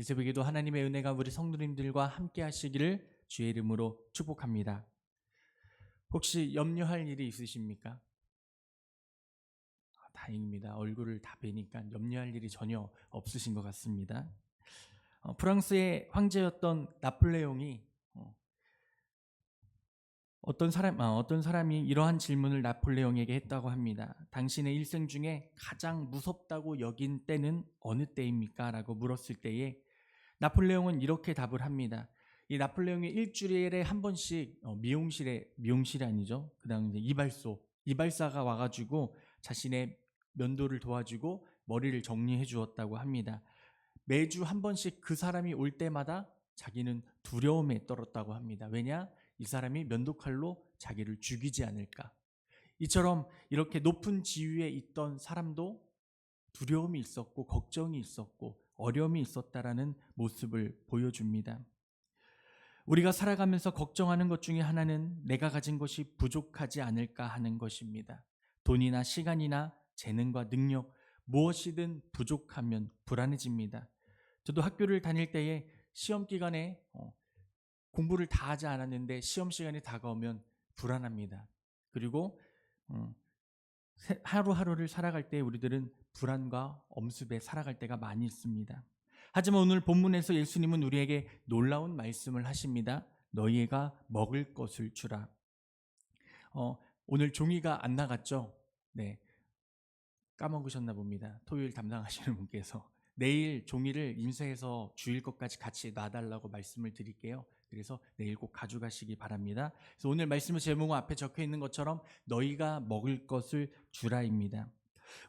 이 새벽에도 하나님의 은혜가 우리 성도님들과 함께 하시기를 주의 이름으로 축복합니다. 혹시 염려할 일이 있으십니까? 다행입니다. 얼굴을 다 뵈니까 염려할 일이 전혀 없으신 것 같습니다. 프랑스의 황제였던 나폴레옹이 어떤 사람이 이러한 질문을 나폴레옹에게 했다고 합니다. 당신의 일생 중에 가장 무섭다고 여긴 때는 어느 때입니까? 라고 물었을 때에 나폴레옹은 이렇게 답을 합니다. 이 나폴레옹이 일주일에 한 번씩 미용실이 아니죠. 그다음 이제 이발사가 와가지고 자신의 면도를 도와주고 머리를 정리해 주었다고 합니다. 매주 한 번씩 그 사람이 올 때마다 자기는 두려움에 떨었다고 합니다. 왜냐? 이 사람이 면도칼로 자기를 죽이지 않을까. 이처럼 이렇게 높은 지위에 있던 사람도 두려움이 있었고 걱정이 있었고 어려움이 있었다라는 모습을 보여줍니다. 우리가 살아가면서 걱정하는 것 중에 하나는 내가 가진 것이 부족하지 않을까 하는 것입니다. 돈이나 시간이나 재능과 능력 무엇이든 부족하면 불안해집니다. 저도 학교를 다닐 때에 시험 기간에 공부를 다 하지 않았는데 시험 시간이 다가오면 불안합니다. 그리고 하루하루를 살아갈 때 우리들은 불안과 엄습에 살아갈 때가 많이 있습니다. 하지만 오늘 본문에서 예수님은 우리에게 놀라운 말씀을 하십니다. 너희가 먹을 것을 주라. 오늘 종이가 안 나갔죠? 네, 까먹으셨나 봅니다. 토요일 담당하시는 분께서. 내일 종이를 인쇄해서 주일 것까지 같이 놔달라고 말씀을 드릴게요. 그래서 내일 꼭 가져가시기 바랍니다. 그래서 오늘 말씀의 제목은 앞에 적혀 있는 것처럼 너희가 먹을 것을 주라입니다.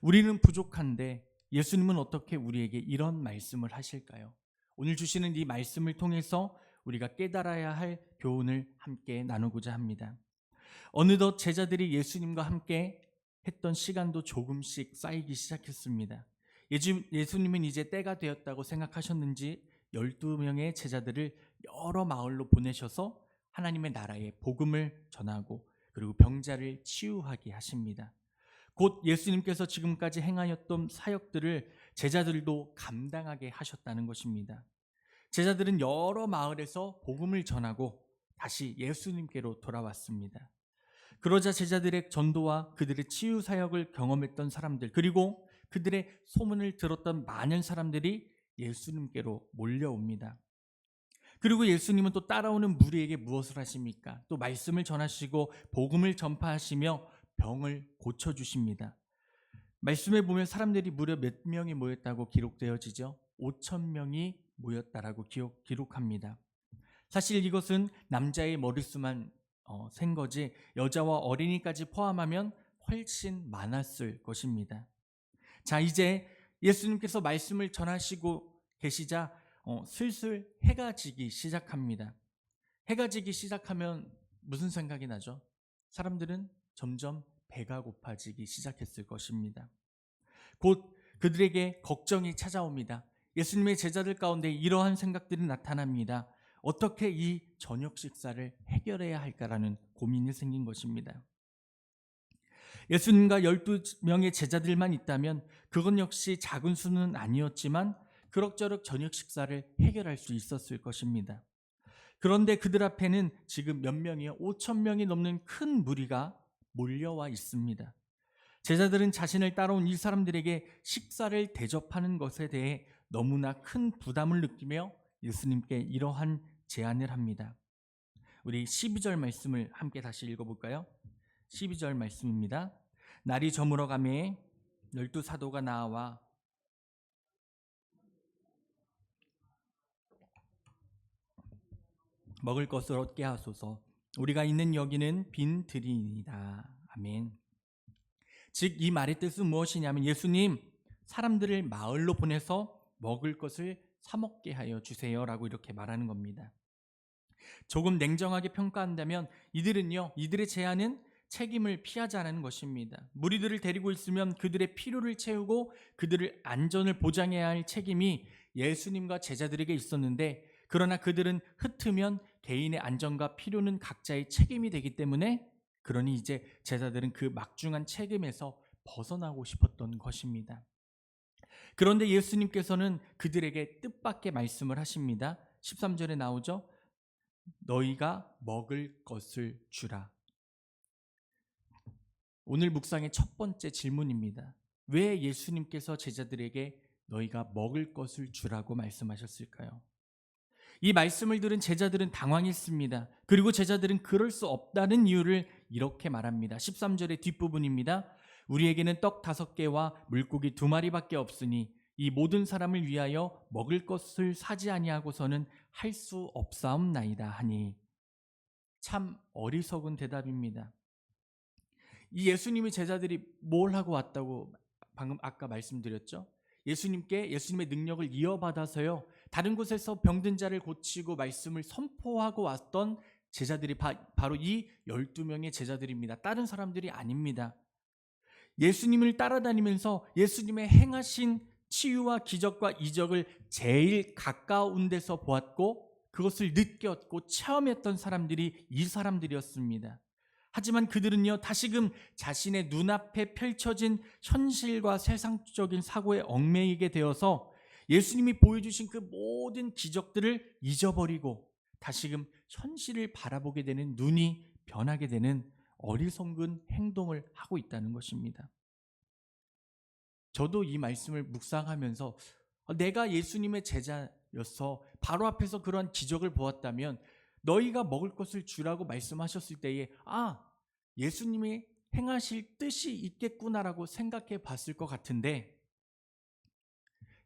우리는 부족한데 예수님은 어떻게 우리에게 이런 말씀을 하실까요? 오늘 주시는 이 말씀을 통해서 우리가 깨달아야 할 교훈을 함께 나누고자 합니다. 어느덧 제자들이 예수님과 함께 했던 시간도 조금씩 쌓이기 시작했습니다. 예수님은 이제 때가 되었다고 생각하셨는지 12명의 제자들을 여러 마을로 보내셔서 하나님의 나라의 복음을 전하고 그리고 병자를 치유하게 하십니다. 곧 예수님께서 지금까지 행하였던 사역들을 제자들도 감당하게 하셨다는 것입니다. 제자들은 여러 마을에서 복음을 전하고 다시 예수님께로 돌아왔습니다. 그러자 제자들의 전도와 그들의 치유 사역을 경험했던 사람들 그리고 그들의 소문을 들었던 많은 사람들이 예수님께로 몰려옵니다. 그리고 예수님은 또 따라오는 무리에게 무엇을 하십니까? 또 말씀을 전하시고 복음을 전파하시며 병을 고쳐주십니다. 말씀에 보면 사람들이 무려 몇 명이 모였다고 기록되어지죠. 5,000명이 모였다라고 기록합니다. 사실 이것은 남자의 머릿수만 센 거지 여자와 어린이까지 포함하면 훨씬 많았을 것입니다. 자, 이제 예수님께서 말씀을 전하시고 계시자 슬슬 해가 지기 시작합니다. 해가 지기 시작하면 무슨 생각이 나죠? 사람들은 점점 배가 고파지기 시작했을 것입니다. 곧 그들에게 걱정이 찾아옵니다. 예수님의 제자들 가운데 이러한 생각들이 나타납니다. 어떻게 이 저녁 식사를 해결해야 할까라는 고민이 생긴 것입니다. 예수님과 12명의 제자들만 있다면 그건 역시 작은 수는 아니었지만 그럭저럭 저녁 식사를 해결할 수 있었을 것입니다. 그런데 그들 앞에는 지금 몇 명이요? 5,000명이 넘는 큰 무리가 몰려와 있습니다. 제자들은 자신을 따라온 이 사람들에게 식사를 대접하는 것에 대해 너무나 큰 부담을 느끼며 예수님께 이러한 제안을 합니다. 우리 12절 말씀을 함께 다시 읽어볼까요? 12절 말씀입니다. 날이 저물어 가매 12사도가 나와 먹을 것을 얻게 하소서. 우리가 있는 여기는 빈 들이니이다. 아멘. 즉 이 말의 뜻은 무엇이냐면 예수님 사람들을 마을로 보내서 먹을 것을 사 먹게 하여 주세요라고 이렇게 말하는 겁니다. 조금 냉정하게 평가한다면 이들의 제안은 책임을 피하지 않는 것입니다. 무리들을 데리고 있으면 그들의 필요를 채우고 그들을 안전을 보장해야 할 책임이 예수님과 제자들에게 있었는데 그러나 그들은 흩으면 개인의 안전과 필요는 각자의 책임이 되기 때문에 그러니 이제 제자들은 그 막중한 책임에서 벗어나고 싶었던 것입니다. 그런데 예수님께서는 그들에게 뜻밖의 말씀을 하십니다. 13절에 나오죠. 너희가 먹을 것을 주라. 오늘 묵상의 첫 번째 질문입니다. 왜 예수님께서 제자들에게 너희가 먹을 것을 주라고 말씀하셨을까요? 이 말씀을 들은 제자들은 당황했습니다. 그리고 제자들은 그럴 수 없다는 이유를 이렇게 말합니다. 13절의 뒷부분입니다. 우리에게는 떡 5개와 물고기 2마리밖에 없으니 이 모든 사람을 위하여 먹을 것을 사지 아니하고서는 할 수 없사옵나이다 하니. 참 어리석은 대답입니다. 이 예수님의 제자들이 뭘 하고 왔다고 방금 아까 말씀드렸죠? 예수님의 능력을 이어받아서요, 다른 곳에서 병든 자를 고치고 말씀을 선포하고 왔던 제자들이 바로 이 12명의 제자들입니다. 다른 사람들이 아닙니다. 예수님을 따라다니면서 예수님의 행하신 치유와 기적과 이적을 제일 가까운 데서 보았고 그것을 느꼈고 체험했던 사람들이 이 사람들이었습니다. 하지만 그들은요, 다시금 자신의 눈앞에 펼쳐진 현실과 세상적인 사고에 얽매이게 되어서 예수님이 보여주신 그 모든 기적들을 잊어버리고 다시금 현실을 바라보게 되는, 눈이 변하게 되는 어리석은 행동을 하고 있다는 것입니다. 저도 이 말씀을 묵상하면서 내가 예수님의 제자여서 바로 앞에서 그러한 기적을 보았다면 너희가 먹을 것을 주라고 말씀하셨을 때에 예수님이 행하실 뜻이 있겠구나라고 생각해 봤을 것 같은데,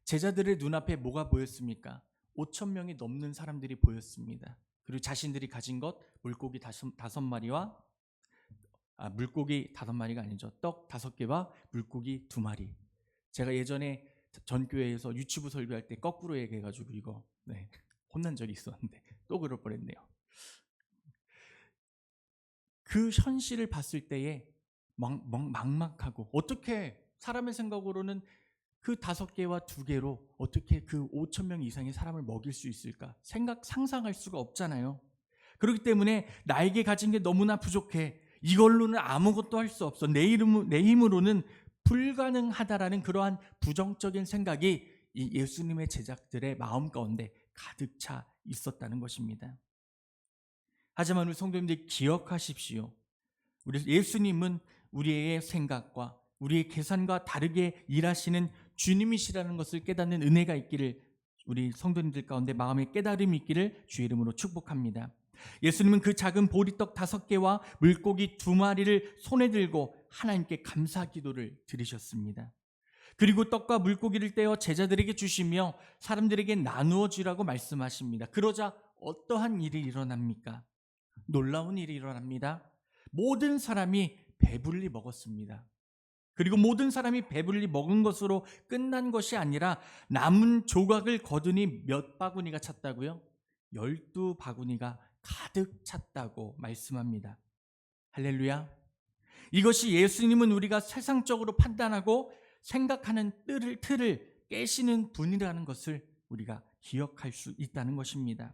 제자들의 눈앞에 뭐가 보였습니까? 5,000명이 넘는 사람들이 보였습니다. 그리고 자신들이 가진 것, 물고기 5마리와 물고기 5마리가 아니죠. 떡 5개와 물고기 2마리. 제가 예전에 전 교회에서 유치부 설교할 때 거꾸로 얘기해가지고 이거 혼난 적이 있었는데 또 그럴 뻔했네요. 그 현실을 봤을 때에 막막하고, 어떻게 사람의 생각으로는 그 5개와 2개로 어떻게 그 5,000명 이상의 사람을 먹일 수 있을까? 상상할 수가 없잖아요. 그렇기 때문에 나에게 가진 게 너무나 부족해. 이걸로는 아무것도 할 수 없어. 내 힘으로는 불가능하다라는 그러한 부정적인 생각이 이 예수님의 제자들의 마음 가운데 가득 차 있었다는 것입니다. 하지만 우리 성도님들 기억하십시오. 우리 예수님은 우리의 생각과 우리의 계산과 다르게 일하시는 주님이시라는 것을 깨닫는 은혜가 있기를, 우리 성도님들 가운데 마음의 깨달음이 있기를 주의 이름으로 축복합니다. 예수님은 그 작은 보리떡 5개와 물고기 2마리를 손에 들고 하나님께 감사 기도를 드리셨습니다. 그리고 떡과 물고기를 떼어 제자들에게 주시며 사람들에게 나누어 주라고 말씀하십니다. 그러자 어떠한 일이 일어납니까? 놀라운 일이 일어납니다. 모든 사람이 배불리 먹었습니다. 그리고 모든 사람이 배불리 먹은 것으로 끝난 것이 아니라 남은 조각을 거두니 몇 바구니가 찼다고요? 12바구니가 가득 찼다고 말씀합니다. 할렐루야. 이것이 예수님은 우리가 세상적으로 판단하고 생각하는 틀을 깨시는 분이라는 것을 우리가 기억할 수 있다는 것입니다.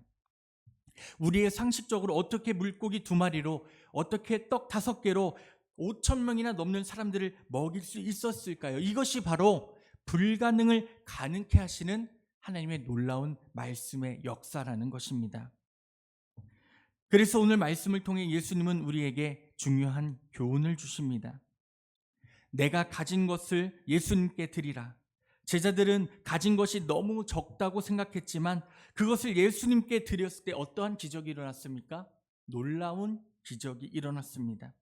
우리의 상식적으로 어떻게 물고기 2마리로, 어떻게 떡 5개로 5,000명이나 넘는 사람들을 먹일 수 있었을까요? 이것이 바로 불가능을 가능케 하시는 하나님의 놀라운 말씀의 역사라는 것입니다. 그래서 오늘 말씀을 통해 예수님은 우리에게 중요한 교훈을 주십니다. 내가 가진 것을 예수님께 드리라. 제자들은 가진 것이 너무 적다고 생각했지만 그것을 예수님께 드렸을 때 어떠한 기적이 일어났습니까? 놀라운 기적이 일어났습니다.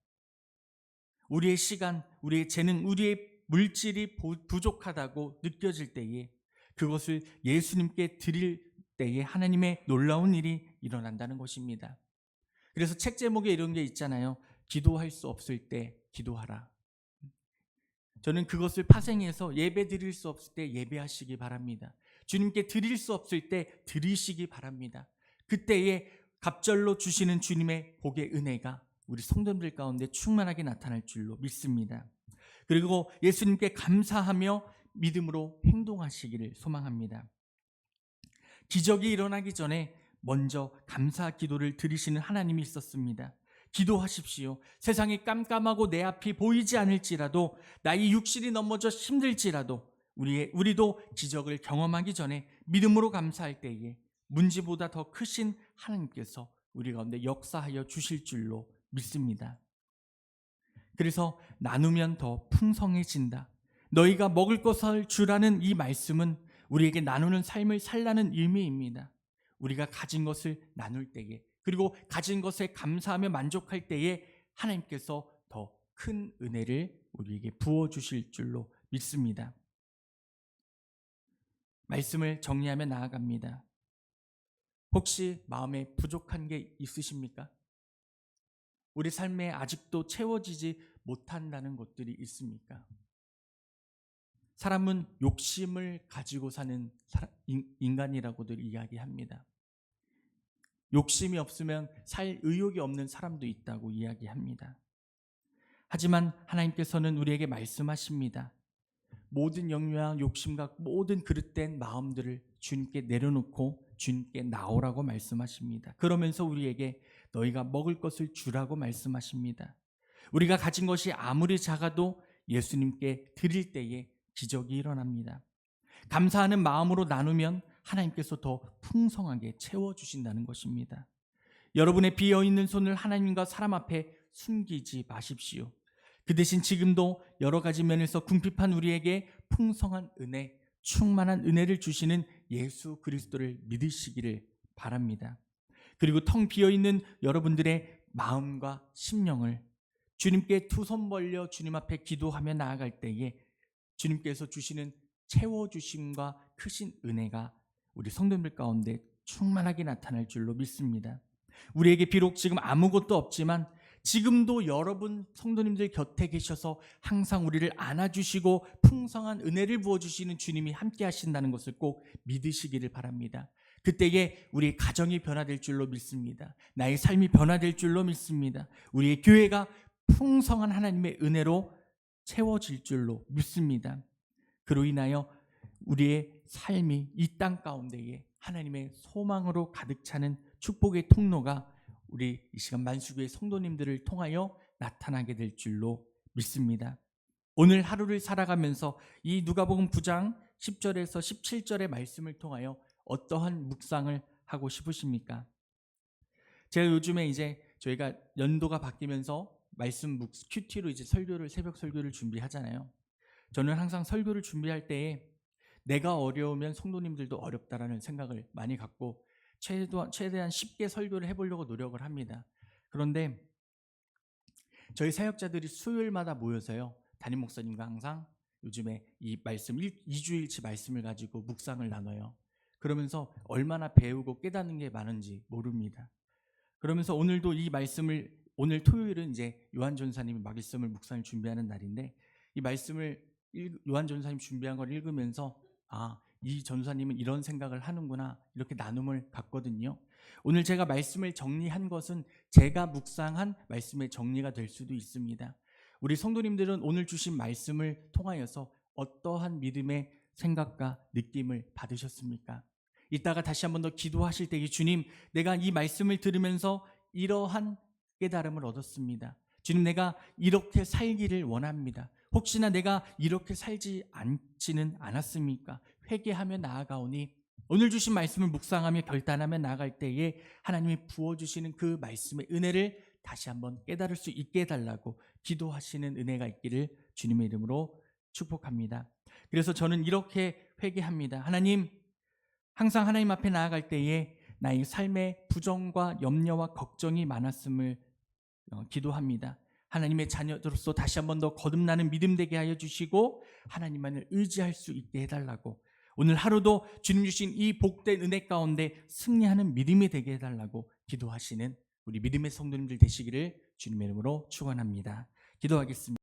우리의 시간, 우리의 재능, 우리의 물질이 부족하다고 느껴질 때에 그것을 예수님께 드릴 때에 하나님의 놀라운 일이 일어난다는 것입니다. 그래서 책 제목에 이런 게 있잖아요. 기도할 수 없을 때 기도하라. 저는 그것을 파생해서 예배 드릴 수 없을 때 예배하시기 바랍니다. 주님께 드릴 수 없을 때 드리시기 바랍니다. 그때에 갑절로 주시는 주님의 복의 은혜가 우리 성도들 가운데 충만하게 나타날 줄로 믿습니다. 그리고 예수님께 감사하며 믿음으로 행동하시기를 소망합니다. 기적이 일어나기 전에 먼저 감사 기도를 드리시는 하나님이 있었습니다. 기도하십시오. 세상이 깜깜하고 내 앞이 보이지 않을지라도, 나의 육신이 넘어져 힘들지라도 우리도 기적을 경험하기 전에 믿음으로 감사할 때에 문제보다 더 크신 하나님께서 우리 가운데 역사하여 주실 줄로 믿습니다. 그래서 나누면 더 풍성해진다. 너희가 먹을 것을 주라는 이 말씀은 우리에게 나누는 삶을 살라는 의미입니다. 우리가 가진 것을 나눌 때에, 그리고 가진 것에 감사하며 만족할 때에 하나님께서 더 큰 은혜를 우리에게 부어주실 줄로 믿습니다. 말씀을 정리하며 나아갑니다. 혹시 마음에 부족한 게 있으십니까? 우리 삶에 아직도 채워지지 못한다는 것들이 있습니까? 사람은 욕심을 가지고 사는 인간이라고들 이야기합니다. 욕심이 없으면 살 의욕이 없는 사람도 있다고 이야기합니다. 하지만 하나님께서는 우리에게 말씀하십니다. 모든 영유와 욕심과 모든 그릇된 마음들을 주님께 내려놓고 주님께 나오라고 말씀하십니다. 그러면서 우리에게 너희가 먹을 것을 주라고 말씀하십니다. 우리가 가진 것이 아무리 작아도 예수님께 드릴 때에 기적이 일어납니다. 감사하는 마음으로 나누면 하나님께서 더 풍성하게 채워주신다는 것입니다. 여러분의 비어있는 손을 하나님과 사람 앞에 숨기지 마십시오. 그 대신 지금도 여러 가지 면에서 궁핍한 우리에게 풍성한 은혜, 충만한 은혜를 주시는 예수 그리스도를 믿으시기를 바랍니다. 그리고 텅 비어있는 여러분들의 마음과 심령을 주님께 두 손 벌려 주님 앞에 기도하며 나아갈 때에 주님께서 주시는 채워주심과 크신 은혜가 우리 성도님들 가운데 충만하게 나타날 줄로 믿습니다. 우리에게 비록 지금 아무것도 없지만 지금도 여러분 성도님들 곁에 계셔서 항상 우리를 안아주시고 풍성한 은혜를 부어주시는 주님이 함께 하신다는 것을 꼭 믿으시기를 바랍니다. 그때에 우리의 가정이 변화될 줄로 믿습니다. 나의 삶이 변화될 줄로 믿습니다. 우리의 교회가 풍성한 하나님의 은혜로 채워질 줄로 믿습니다. 그로 인하여 우리의 삶이 이 땅 가운데에 하나님의 소망으로 가득 차는 축복의 통로가 우리 이 시간 만수교회 성도님들을 통하여 나타나게 될 줄로 믿습니다. 오늘 하루를 살아가면서 이 누가복음 9장 10절에서 17절의 말씀을 통하여 어떠한 묵상을 하고 싶으십니까? 제가 요즘에 이제 저희가 연도가 바뀌면서 말씀 큐티로 이제 설교를 새벽 설교를 준비하잖아요. 저는 항상 설교를 준비할 때에 내가 어려우면 성도님들도 어렵다라는 생각을 많이 갖고 최대한 쉽게 설교를 해보려고 노력을 합니다. 그런데 저희 사역자들이 수요일마다 모여서요, 담임 목사님과 항상 요즘에 이 말씀 2주일치 말씀을 가지고 묵상을 나눠요. 그러면서 얼마나 배우고 깨닫는 게 많은지 모릅니다. 그러면서 오늘도 이 말씀을, 오늘 토요일은 이제 요한 전사님이 말씀을 묵상을 준비하는 날인데 이 말씀을 요한 전사님 준비한 걸 읽으면서 이 전사님은 이런 생각을 하는구나, 이렇게 나눔을 갖거든요. 오늘 제가 말씀을 정리한 것은 제가 묵상한 말씀의 정리가 될 수도 있습니다. 우리 성도님들은 오늘 주신 말씀을 통하여서 어떠한 믿음의 생각과 느낌을 받으셨습니까? 이따가 다시 한번 더 기도하실 때 주님, 내가 이 말씀을 들으면서 이러한 깨달음을 얻었습니다. 주님, 내가 이렇게 살기를 원합니다. 혹시나 내가 이렇게 살지 않지는 않았습니까? 회개하며 나아가오니 오늘 주신 말씀을 묵상하며 결단하며 나아갈 때에 하나님이 부어주시는 그 말씀의 은혜를 다시 한번 깨달을 수 있게 해달라고 기도하시는 은혜가 있기를 주님의 이름으로 축복합니다. 그래서 저는 이렇게 회개합니다. 하나님, 항상 하나님 앞에 나아갈 때에 나의 삶의 부정과 염려와 걱정이 많았음을 기도합니다. 하나님의 자녀들로서 다시 한번 더 거듭나는 믿음 되게 하여 주시고 하나님만을 의지할 수 있게 해달라고, 오늘 하루도 주님 주신 이 복된 은혜 가운데 승리하는 믿음이 되게 해달라고 기도하시는 우리 믿음의 성도님들 되시기를 주님의 이름으로 축원합니다. 기도하겠습니다.